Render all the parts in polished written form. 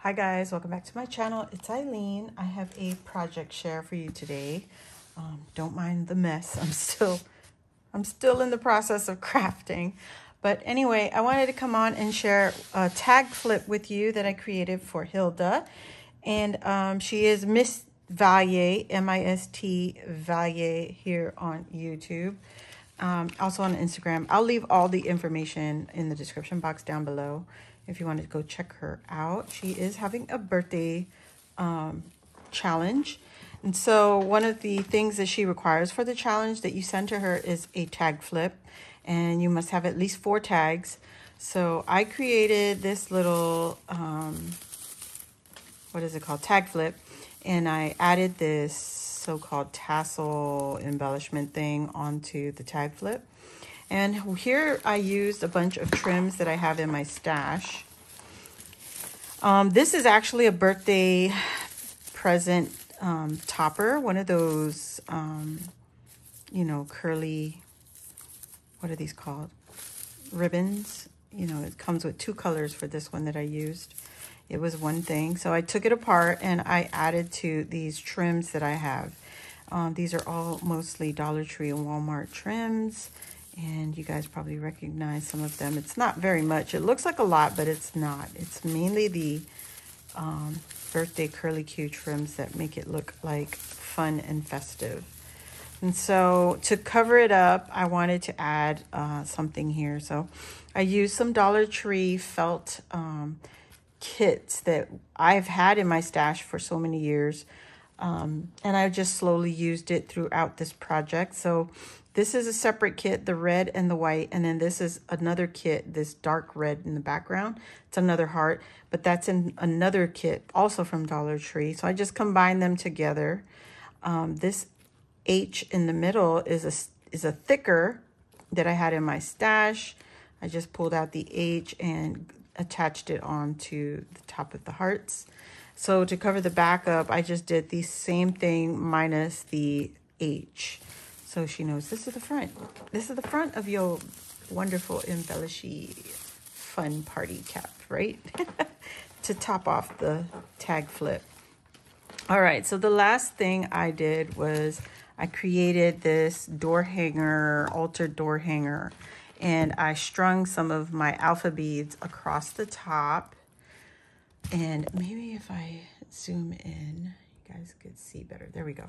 Hi guys, welcome back to my channel. It's Eileen. I have a project share for you today. Don't mind the mess. I'm still in the process of crafting. But anyway, I wanted to come on and share a tag flip with you that I created for Hilda. And she is Miss Vallier, M-I-S-T Vallier here on YouTube. Also on Instagram. I'll leave all the information in the description box down below if you want to go check her out. She is having a birthday challenge. And so one of the things that she requires for the challenge that you send to her is a tag flip. And you must have at least 4 tags. So I created this little, what is it called? Tag flip. And I added this so-called tassel embellishment thing onto the tag flip. And here I used a bunch of trims that I have in my stash. This is actually a birthday present topper, one of those, you know, curly, what are these called? Ribbons. You know, it comes with 2 colors for this one that I used. It was one thing. So I took it apart and I added to these trims that I have. These are all mostly Dollar Tree and Walmart trims. And you guys probably recognize some of them. It's not very much. It looks like a lot, but it's not. It's mainly the birthday curly Q trims that make it look like fun and festive. And so to cover it up, I wanted to add something here. So I used some Dollar Tree felt kits that I've had in my stash for so many years. And I just slowly used it throughout this project. So this is a separate kit, the red and the white. And then this is another kit, this dark red in the background. It's another heart, but that's in another kit also from Dollar Tree. So I just combined them together. This H in the middle is a thicker that I had in my stash. I just pulled out the H and attached it onto the top of the hearts. So to cover the back up, I just did the same thing minus the H. So she knows this is the front. This is the front of your wonderful embellishy fun party cap, right? To top off the tag flip. All right, so the last thing I did was I created this door hanger, altered door hanger, and I strung some of my alpha beads across the top. And maybe if I zoom in, you guys could see better. There we go.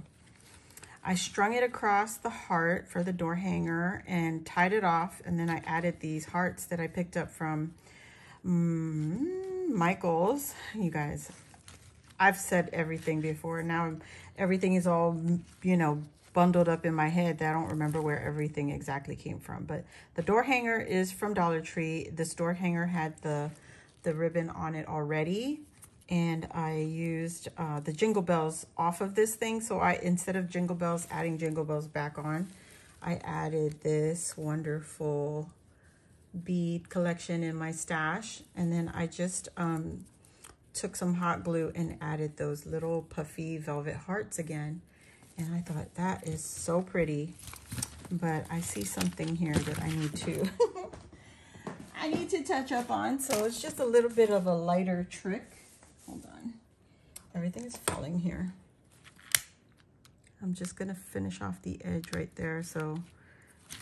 I strung it across the heart for the door hanger and tied it off. And then I added these hearts that I picked up from Michael's. You guys, I've said everything before. Now everything is all, you know, bundled up in my head that I don't remember where everything exactly came from. But the door hanger is from Dollar Tree. This door hanger had the ribbon on it already. And I used the jingle bells off of this thing. So instead of jingle bells, adding jingle bells back on, I added this wonderful bead collection in my stash. And then I just took some hot glue and added those little puffy velvet hearts again. And I thought that is so pretty. But I see something here that I need to I need to touch up on. So it's just a little bit of a lighter trick. Hold on. Everything is falling here. I'm just going to finish off the edge right there so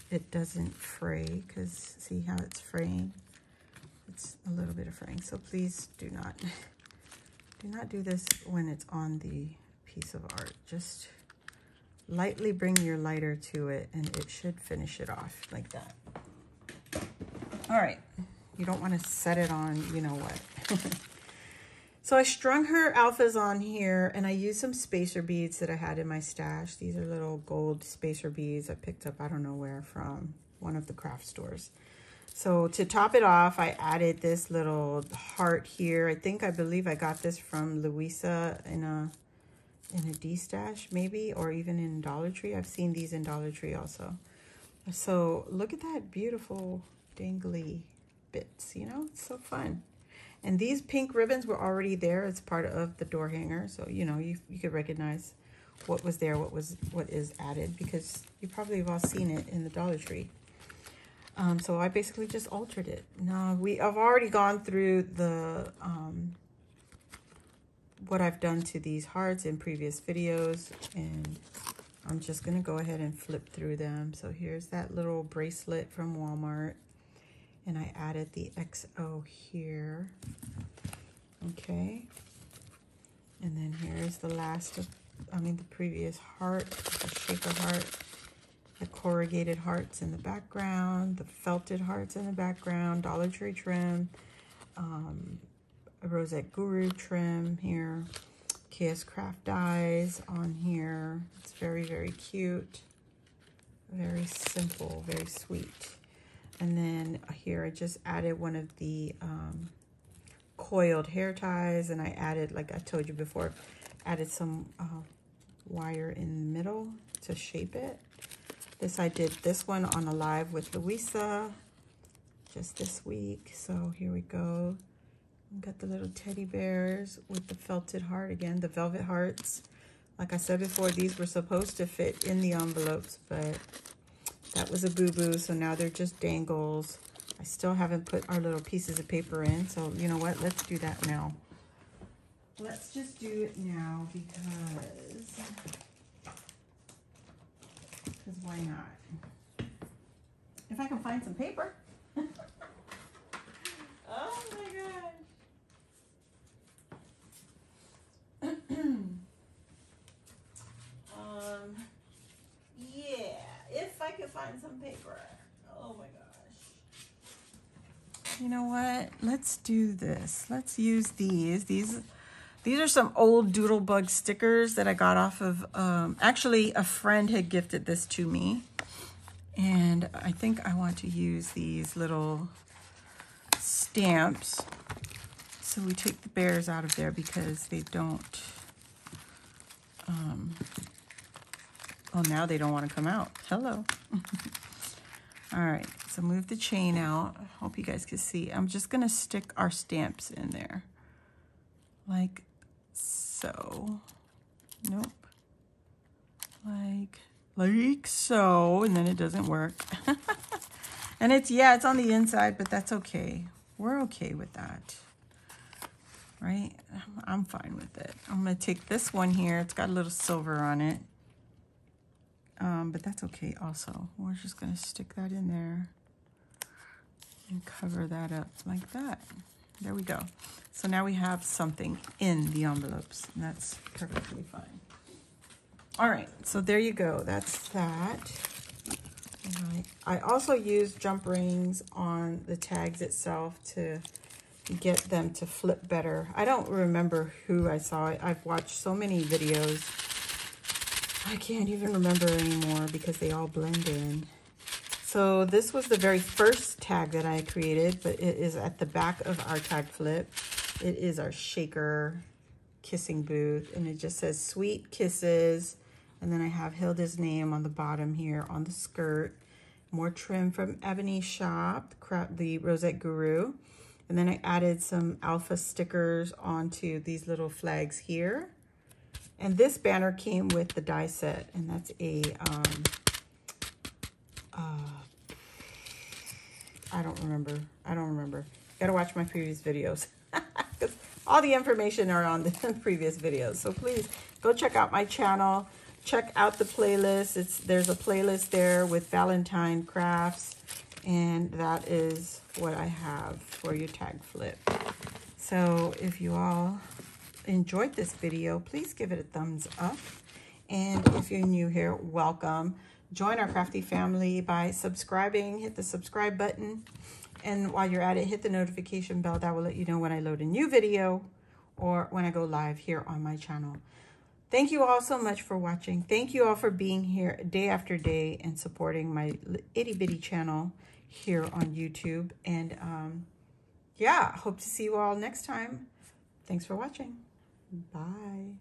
it doesn't fray, because see how it's fraying? It's a little bit of fraying. So please do not do this when it's on the piece of art. Just lightly bring your lighter to it and it should finish it off like that. All right. You don't want to set it on, you know what. So I strung her alphas on here and I used some spacer beads that I had in my stash. These are little gold spacer beads I picked up, I don't know where, from one of the craft stores. So to top it off, I added this little heart here. I believe I got this from Louisa in a D-stash maybe, or even in Dollar Tree. I've seen these in Dollar Tree also. So look at that beautiful dangly bits, you know, it's so fun. And these pink ribbons were already there as part of the door hanger. So, you know, you could recognize what was there, what is added, because you probably have all seen it in the Dollar Tree. So I basically just altered it. Now I've already gone through the what I've done to these hearts in previous videos, and I'm just gonna go ahead and flip through them. So here's that little bracelet from Walmart, and I added the XO here. Okay, and then here's the last of, the previous heart, the shaker heart, the corrugated hearts in the background, the felted hearts in the background, Dollar Tree trim, a Rosette Guru trim here, KS Craft dies on here. It's very, very cute, very simple, very sweet. And then here I just added one of the coiled hair ties, and I added, like I told you before, added some wire in the middle to shape it. I did this one on a live with Louisa just this week. So here we go. Got the little teddy bears with the felted heart again, the velvet hearts. Like I said before, these were supposed to fit in the envelopes, but that was a boo-boo, so now they're just dangles. I still haven't put our little pieces of paper in, so you know what? Let's do that now. Let's just do it now because why not? If I can find some paper. Oh my gosh. Yeah, if I could find some paper. Oh my gosh. You know what? Let's do this. Let's use these. These are some old Doodlebug stickers that I got off of, actually a friend had gifted this to me. And I think I want to use these little stamps. So we take the bears out of there because they don't, oh, now they don't want to come out. Hello. All right, so move the chain out. I hope you guys can see. I'm just gonna stick our stamps in there. Like so. Nope. Like so, and then it doesn't work. And it's on the inside, but that's okay. We're okay with that. Right? I'm fine with it. I'm gonna take this one here. It's got a little silver on it. But that's okay also. We're just gonna stick that in there and cover that up like that. There we go. So now we have something in the envelopes, and that's perfectly fine. All right, so there you go. That's that. I also use jump rings on the tags itself to get them to flip better. I don't remember who I saw. I've watched so many videos. I can't even remember anymore because they all blend in. So this was the very first tag that I created, but it is at the back of our tag flip. It is our shaker kissing booth, and it just says Sweet Kisses. And then I have Hilda's name on the bottom here on the skirt. More trim from Ebony Shop, the Rosette Guru. And then I added some alpha stickers onto these little flags here. And this banner came with the die set, and that's a, I don't remember. Gotta watch my previous videos. Because all the information are on the previous videos. So please go check out my channel. Check out the playlist. There's a playlist there with Valentine crafts, and that is what I have for your tag flip. So if you all enjoyed this video, please give it a thumbs up. And if you're new here, welcome. Join our crafty family by subscribing. Hit the subscribe button. And while you're at it, hit the notification bell. That will let you know when I load a new video or when I go live here on my channel. Thank you all so much for watching. Thank you all for being here day after day and supporting my itty bitty channel here on YouTube. And yeah, hope to see you all next time. Thanks for watching. Bye.